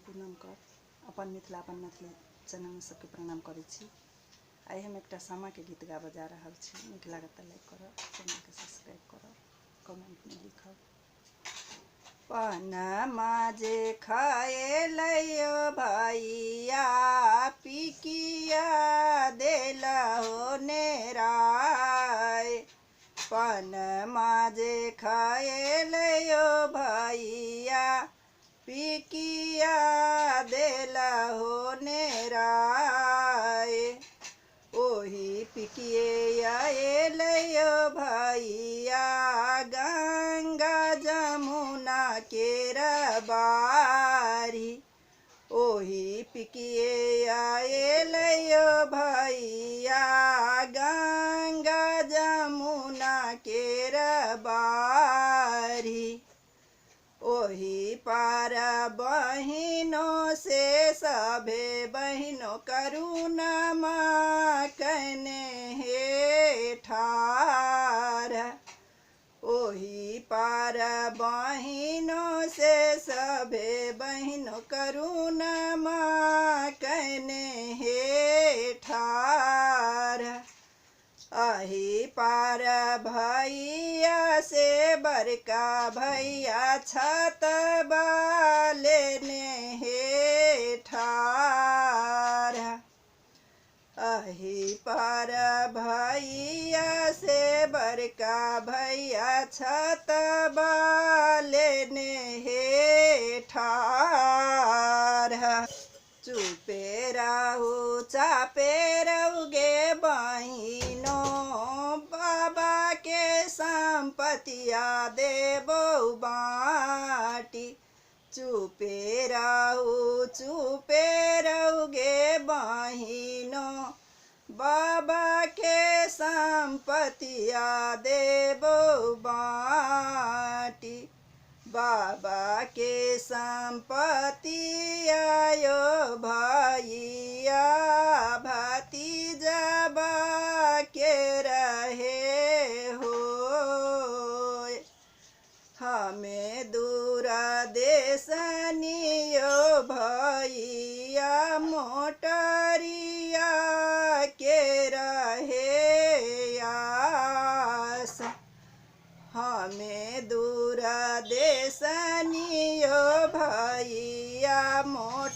पूनम कर अपन मिथिला अपन मैथिली चैनल में सबके प्रणाम करै छी। आई हम एक सामा के गीत गाबऽ जा रहल छी। नीक लागत तऽ लाइक करब, चैनल के सब्सक्राइब करब, कमेंट में लिखब। पनमा जे खाएलयो भैया पिकिया देलहो नेराय। पनमा जे खाएलयो भैया पिकिया देलहो नेराय। ओही पिकिए आएलयो भैया गंगा जमुना केर बारी। ओही पिकिए आएलयो भैया गंगा जमुना केर बारी। ओही पार बहिनों से सभे बहिनों करुणा कने हे ठार। ओही पार बहिनों से सभे बहिनों करुणा कने हे ठार। अही पार भैया से बड़का भैया छत लेने हे ठार। अही पार भैया से बड़का भैया छत लेने हे ठार। चुपे रहू चापे रहुगे बहिनो बाबा के संपतिया देबो बाटी। चुपे रहुगे बहिनो बाबा के संपतिया देबो बाटी। बाबा के संपत्ति आयो भैया भतीजा के रहे हो। हमें दूर देशनियो भैया मोटरिया के रहे आस। हमें दूर देशनियो भैया मोटरिया